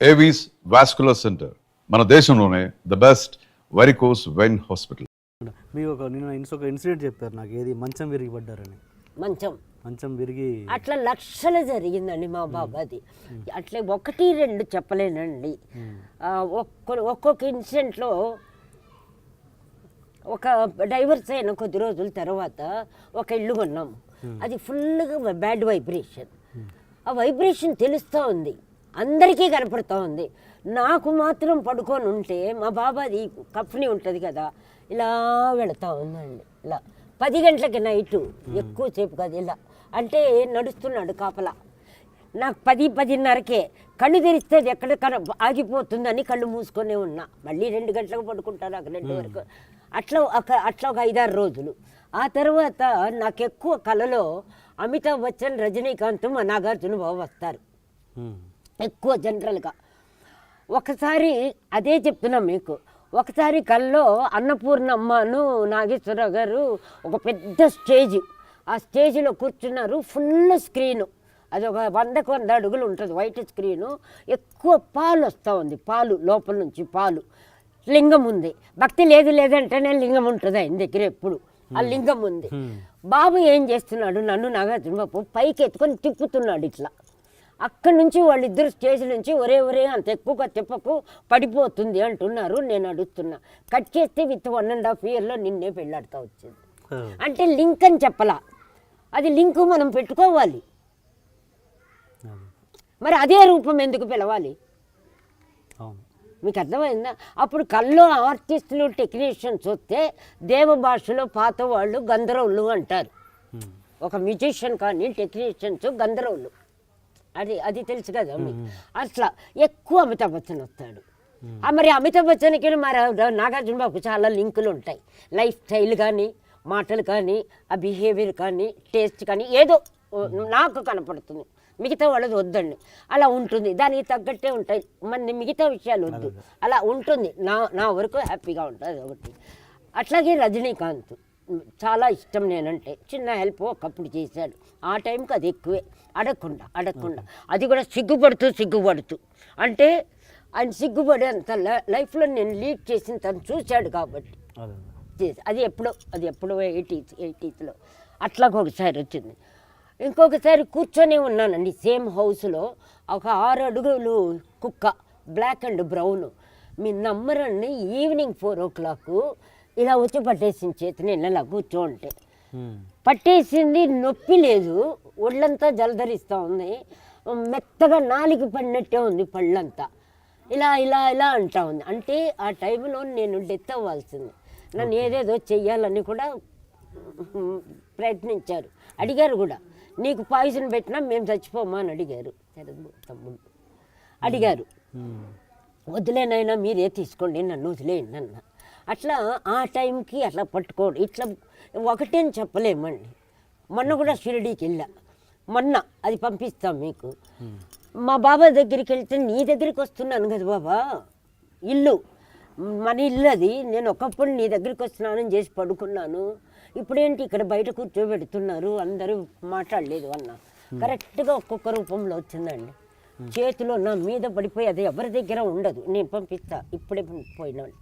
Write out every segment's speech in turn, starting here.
Avis vascular centre మన దేశంలోనే the best varicose vein hospital. మీరు నిన్న ఒక ఇన్సిడెంట్ చెప్పారు నాకు, ఏది మంచం విరిగి పడ్డారని. మంచం విరిగి అట్లా లక్షలు జరిగిందండి మా బాబాది. అట్లే 1-2 చెప్పలేనండి. ఒక్కొక్క ఇన్సిడెంట్లో ఒక డైవర్స్ అయిన కొద్ది రోజుల తర్వాత ఒక ఇల్లు కొన్నాం. అది ఫుల్గా బ్యాడ్ వైబ్రేషన్. ఆ వైబ్రేషన్ తెలుస్తూ ఉంది, అందరికీ కనపడుతూ ఉంది. నాకు మాత్రం పడుకొని ఉంటే మా బాబాది కఫ్ని ఉంటుంది కదా, ఇలా వెళుతూ ఉందండి. ఇలా 10 గంటలకి నైటు, ఎక్కువసేపు కాదు, ఇలా అంటే నడుస్తున్నాడు కాపలా. నాకు 10-10:30కే కళ్ళు తెరిస్తే అది ఎక్కడ ఆగిపోతుందని కళ్ళు మూసుకొనే ఉన్నా. మళ్ళీ 2 గంటలకు పడుకుంటాను, నాకు 2 వరకు. అట్లా ఒక 5-6 రోజులు. ఆ తర్వాత నాకు ఎక్కువ కళలో అమితాబ్ బచ్చన్, రజనీకాంత్, మా నాగార్జున బాబు వస్తారు ఎక్కువ జనరల్గా. ఒకసారి అదే చెప్తున్నాం మీకు, ఒకసారి కల్లో అన్నపూర్ణమ్మను నాగేశ్వరరావు గారు ఒక పెద్ద స్టేజ్, ఆ స్టేజ్లో కూర్చున్నారు. ఫుల్ స్క్రీను, అది ఒక 100 అడుగులు ఉంటుంది, వైట్ స్క్రీను. ఎక్కువ పాలు వస్తూ ఉంది, పాలు లోపల నుంచి పాలు. లింగం ఉంది, భక్తి లేదంటేనే లింగం ఉంటుంది ఆయన దగ్గర ఎప్పుడు. ఆ లింగం ఉంది. బాబు ఏం చేస్తున్నాడు, నన్ను నాగార్జున బాబు పైకి ఎత్తుకొని తిప్పుతున్నాడు ఇట్లా. అక్కడి నుంచి వాళ్ళిద్దరు స్టేజ్ నుంచి ఒరే అంత ఎక్కువగా తిప్పకు, పడిపోతుంది అంటున్నారు. నేను అడుగుతున్నా, కట్ చేస్తే విత్ 1.5 yearలో నిన్నే పెళ్ళాడుతూ వచ్చింది. అంటే లింక్ అని చెప్పలా, అది లింకు మనం పెట్టుకోవాలి. మరి అదే రూపం ఎందుకు పిలవాలి? మీకు అర్థమైందా? అప్పుడు కల్లో ఆర్టిస్టులు, టెక్నీషియన్స్ వస్తే దేవ భాషలో పాత వాళ్ళు గంధర్వులు అంటారు. ఒక మ్యూజిషియన్ కానీ టెక్నీషియన్స్ గంధర్వులు, అది తెలుసు కదా మీకు. అట్లా ఎక్కువ అమితాబ్ బచ్చన్ వస్తాడు. మరి అమితాబ్ బచ్చన్కి మరి నాగార్జున బాబుకు చాలా లింకులు ఉంటాయి. లైఫ్ స్టైల్ కానీ, మాటలు కానీ, ఆ బిహేవియర్ కానీ, టేస్ట్ కానీ ఏదో నాకు కనపడుతుంది. మిగతా వాళ్ళది వద్దండి, అలా ఉంటుంది. దానికి తగ్గట్టే ఉంటాయి, మన మిగతా విషయాలు వద్దు. అలా ఉంటుంది, నా వరకు హ్యాపీగా ఉంటుంది ఒకటి. అట్లాగే రజనీకాంత్ చాలా ఇష్టం నేనంటే. చిన్న హెల్ప్ ఒకప్పుడు చేశాడు, ఆ టైంకి అది ఎక్కువే. అడగకుండా అది కూడా సిగ్గుపడుతూ అంటే ఆయన సిగ్గుపడే అంత లైఫ్లో నేను లీడ్ చేసిన తను చూశాడు కాబట్టి అది ఎప్పుడో 80s అట్లా ఒకసారి వచ్చింది. ఇంకొకసారి కూర్చొని ఉన్నానండి సేమ్ హౌస్లో, ఒక 6 అడుగులు కుక్క, బ్లాక్ అండ్ బ్రౌన్. మీ నమ్మరండి, ఈవినింగ్ 4 o'clock ఇలా వచ్చి పట్టేసింది చేతిని. ఇలా కూర్చోంటే పట్టేసింది, నొప్పి లేదు, ఒళ్ళంతా జలధరిస్తూ ఉంది, మెత్తగా నాలికి పడినట్టే ఉంది పళ్ళంతా. ఇలా అంటా ఉంది. అంటే ఆ టైంలో నేను డెత్ అవ్వాల్సింది. నన్ను ఏదేదో చెయ్యాలని కూడా ప్రయత్నించారు, అడిగారు కూడా. నీకు పాయిజన్ పెట్టినా మేము చచ్చిపోమా అని అడిగారు. తమ్ముడు అడిగారు, వదిలేనైనా మీరే తీసుకోండి, నన్ను వదిలేయండి అన్న. అట్లా ఆ టైంకి అట్లా పట్టుకోండి. ఇట్లా ఒకటేని చెప్పలేమండి. మొన్న కూడా షిరిడీకి వెళ్ళా, మొన్న అది పంపిస్తాం మీకు. మా బాబా దగ్గరికి వెళ్తే, నీ దగ్గరికి వస్తున్నాను కదా బాబా, ఇల్లు మన ఇల్లు అది, నేను ఒకప్పుడు నీ దగ్గరికి వస్తున్నానని చేసి పడుకున్నాను, ఇప్పుడేంటి ఇక్కడ బయట కూర్చోబెడుతున్నారు, అందరూ మాట్లాడలేదు అన్న. కరెక్ట్గా ఒక్కొక్క రూపంలో వచ్చిందండి. చేతిలో నా మీద పడిపోయి, అది ఎవరి దగ్గర ఉండదు, నేను పంపిస్తా, ఇప్పుడే పోయినాను.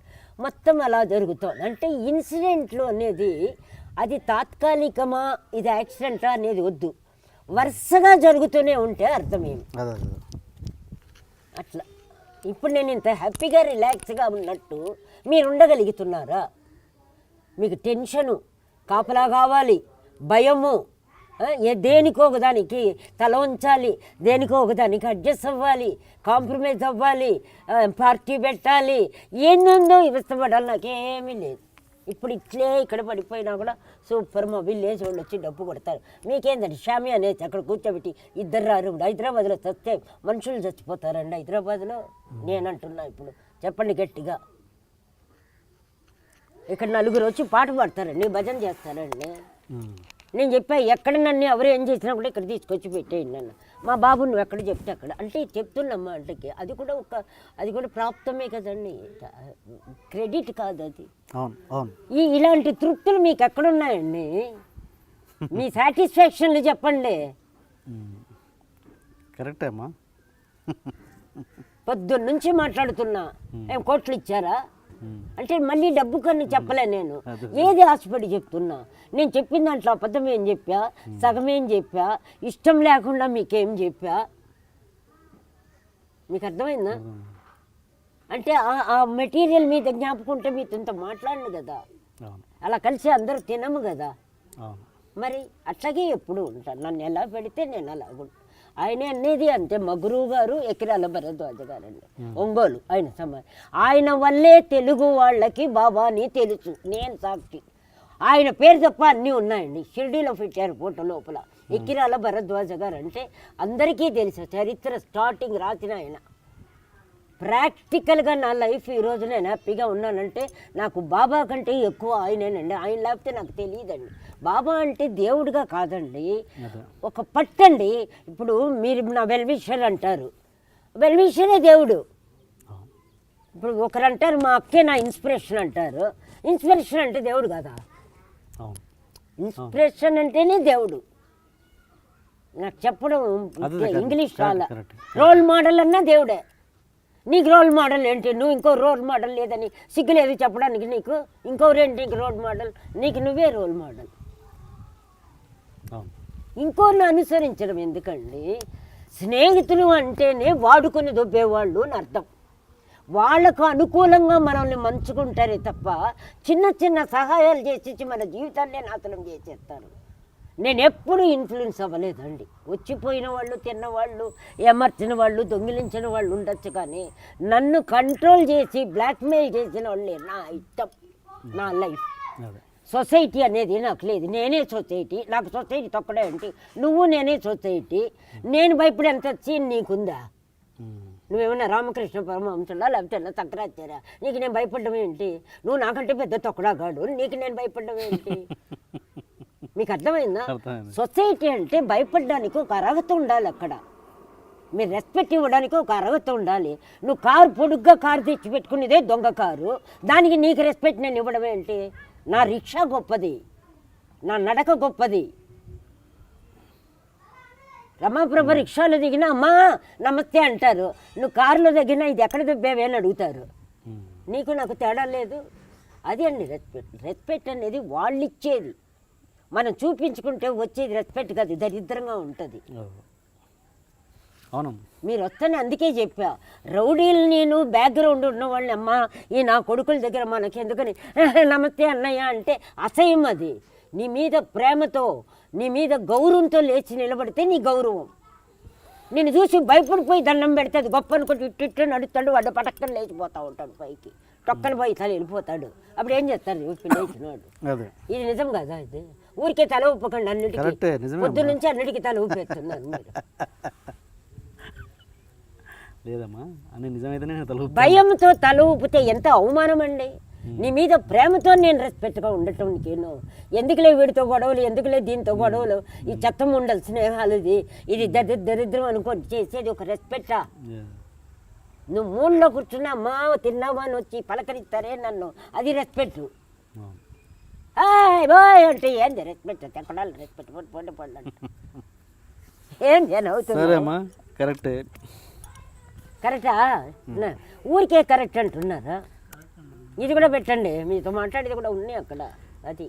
మొత్తం అలా జరుగుతుంది. అంటే ఇన్సిడెంట్లు అనేది అది తాత్కాలికమా, ఇది యాక్సిడెంటా అనేది వద్దు, వరుసగా జరుగుతూనే ఉంటే అర్థమేమి. అట్లా ఇప్పుడు నేను ఇంత హ్యాపీగా రిలాక్స్గా ఉన్నట్టు మీరు ఉండగలుగుతున్నారా? మీకు టెన్షను, కాపలా కావాలి, భయము, దేనికో ఒకదానికి తల ఉంచాలి, దేనికో ఒకదానికి అడ్జస్ట్ అవ్వాలి, కాంప్రమైజ్ అవ్వాలి, పార్టీ పెట్టాలి, ఏందో ఇష్టపడాలి, నాకేమీ లేదు. ఇప్పుడు ఇట్లే ఇక్కడ పడిపోయినా కూడా సూపర్ మొబైల్ వేసి వాళ్ళు వచ్చి డబ్బు కొడతారు. మీకేందండి షామి అనేసి అక్కడ కూర్చోబెట్టి 2 రారు. హైదరాబాద్లో చస్తే మనుషులు చచ్చిపోతారండి హైదరాబాద్లో. నేనంటున్నా, ఇప్పుడు చెప్పండి గట్టిగా. ఇక్కడ 4 వచ్చి పాట పాడతారండి, భజన చేస్తారండి. నేను చెప్పా, ఎక్కడ నన్ను ఎవరు ఏం చేసినా కూడా ఇక్కడ తీసుకొచ్చి పెట్టేయండి అన్న. మా బాబు నువ్వు ఎక్కడ చెప్తే అక్కడ అంటే చెప్తున్నమ్మా. అంటే అది కూడా ప్రాప్తమే కదండి, క్రెడిట్ కాదు అది. ఇలాంటి తృప్తులు మీకు ఎక్కడున్నాయండి? మీ సాటిస్ఫాక్షన్లు చెప్పండి. కరెక్టే అమ్మా. పొద్దున్న నుంచి మాట్లాడుతున్నా ఏం కోట్లు ఇచ్చారా అంటే మళ్ళీ డబ్బు కన్నా చెప్పలే నేను ఏది ఆశపడి చెప్తున్నా నేను చెప్పిన దాంట్లో అబద్ధం ఏం చెప్పా సగమేం చెప్పా ఇష్టం లేకుండా మీకేం చెప్పా మీకు అర్థమైందా అంటే ఆ మెటీరియల్ మీద జ్ఞాపకుంటే మీతో ఇంత మాట్లాడను కదా అలా కలిసి అందరూ తినము కదా మరి అట్లాగే ఎప్పుడు ఉంటాను నన్ను ఎలా పెడితే నేను అలా ఆయనే అనేది అంతే మా గురువు గారు ఎకిరాల భరద్వాజ గారండి ఒంగోలు ఆయన ఆయన వల్లే తెలుగు వాళ్ళకి బాబాని తెలుసు నేను సాక్షి ఆయన పేరు తప్ప అన్నీ ఉన్నాయండి షిర్డీలో పెట్టారు ఫోటో లోపల ఎకిరాల భరద్వాజ గారు అంటే అందరికీ తెలుసు చరిత్ర స్టార్టింగ్ రాసిన ఆయన ప్రాక్టికల్గా నా లైఫ్ ఈరోజు నేను హ్యాపీగా ఉన్నానంటే నాకు బాబా కంటే ఎక్కువ ఆయనేనండి ఆయన లేకపోతే నాకు తెలియదండి బాబా అంటే దేవుడిగా కాదండి ఒక పట్టండి ఇప్పుడు మీరు నా వెల్విషర్ అంటారు వెల్విషరే దేవుడు ఇప్పుడు ఒకరు అంటారు మా అక్కే నా ఇన్స్పిరేషన్ అంటారు ఇన్స్పిరేషన్ అంటే దేవుడు కదా ఇన్స్పిరేషన్ అంటేనే దేవుడు నాకు చెప్పడం ఇంగ్లీష్ రాలా రోల్ మోడల్ అన్నా దేవుడే నీకు రోల్ మోడల్ ఏంటి నువ్వు ఇంకో రోల్ మోడల్ లేదని సిగ్గులేదు చెప్పడానికి నీకు ఇంకోరేంటి నీకు రోల్ మోడల్ నీకు నువ్వే రోల్ మోడల్ ఇంకోరిని అనుసరించడం ఎందుకండి స్నేహితులు అంటేనే వాడుకొని దొబ్బేవాళ్ళు అని అర్థం వాళ్ళకు అనుకూలంగా మనల్ని మంచుకుంటారే తప్ప చిన్న చిన్న సహాయాలు చేసి మన జీవితాన్ని నాశనం చేసేస్తారు నేను ఎప్పుడూ ఇన్ఫ్లుయెన్స్ అవ్వలేదండి వచ్చిపోయిన వాళ్ళు తిన్నవాళ్ళు ఎమర్చిన వాళ్ళు దొంగిలించిన వాళ్ళు ఉండొచ్చు కానీ నన్ను కంట్రోల్ చేసి బ్లాక్మెయిల్ చేసిన వాళ్ళే నా ఇష్టం నా లైఫ్ సొసైటీ అనేది నాకు లేదు నేనే సొసైటీ నాకు సొసైటీ తొక్కడే ఏంటి నువ్వు నేనే సొసైటీ నేను భయపడేంత సీన్ నీకుందా నువ్వేమన్నా రామకృష్ణ పరమహంసులా లేకపోతే శంకరాచార్య నీకు నేను భయపడ్డం ఏంటి నువ్వు నాకంటే పెద్ద తొక్కడాగాడు నీకు నేను భయపడ్డం ఏంటి మీకు అర్థమైందా సొసైటీ అంటే భయపడడానికి ఒక అర్హత ఉండాలి అక్కడ మీరు రెస్పెక్ట్ ఇవ్వడానికి ఒక అర్హత ఉండాలి నువ్వు కారు పొడుగ్గా కారు తెచ్చి పెట్టుకునేదే దొంగ కారు దానికి నీకు రెస్పెక్ట్ నేను ఇవ్వడం ఏంటి నా రిక్షా గొప్పది నా నడక గొప్పది రమాప్రభ రిక్షాలో దిగినా అమ్మా నమస్తే అంటారు నువ్వు కారులో దిగినా ఇది ఎక్కడ దుబ్బేవే అని అడుగుతారు నీకు నాకు తేడా లేదు అది అండి రెస్పెక్ట్ అనేది వాళ్ళు ఇచ్చేది మనం చూపించుకుంటే వచ్చేది రెస్పెక్ట్ కాదు దరిద్రంగా ఉంటుంది అవును మీరు వస్తేనే అందుకే చెప్పా రౌడీలు నేను బ్యాక్గ్రౌండ్ ఉన్న వాళ్ళని అమ్మా ఈ నా కొడుకుల దగ్గర మనకి ఎందుకని నమస్తే అన్నయ్య అంటే అసహ్యం అది నీ మీద ప్రేమతో నీ మీద గౌరవంతో లేచి నిలబడితే నీ గౌరవం నేను చూసి భయపడిపోయి దండం పెడితే అది గొప్ప అనుకుంటే ఇట్టు నడుస్తాడు వాడు పటక్కన లేచిపోతూ ఉంటాడు పైకి టొక్కన పోయి తల వెళ్ళిపోతాడు అప్పుడు ఏం చేస్తారు లేచినాడు ఇది నిజం కదా ఇది ఊరికే తల ఊపకండి అన్నిటికీ పొద్దు నుంచి అన్నిటికీ తల ఊపేస్తున్నారు మీరు లేదమ్మా అని నిజమైతేనే తల భయంతో తల ఊపితే ఎంత అవమానం అండి నీ మీద ప్రేమతో నేను రెస్పెక్ట్గా ఉండటం నీకేను ఎందుకులే వీడితో గొడవలు ఎందుకులే దీంతో గొడవలు ఈ చెత్తం ఉండాలి స్నేహాలు ఇది దరిద్రం అనుకొని చేసేది ఒక రెస్పెక్టా నువ్వు మూలలో కూర్చున్నా అమ్మా తిన్నావా అని వచ్చి పలకరిస్తారే నన్ను అది రెస్పెక్ట్ బాయ్ అంటే ఏంది రెస్పెక్ట్ ఎక్కడాలి రెస్పెక్ట్ పొండి పడండి ఏం అవుతుంది కరెక్టే కరెక్టా ఊరికే కరెక్ట్ అంటున్నారా ఇది కూడా పెట్టండి మీతో మాట్లాడేది కూడా ఉన్నాయి అక్కడ అది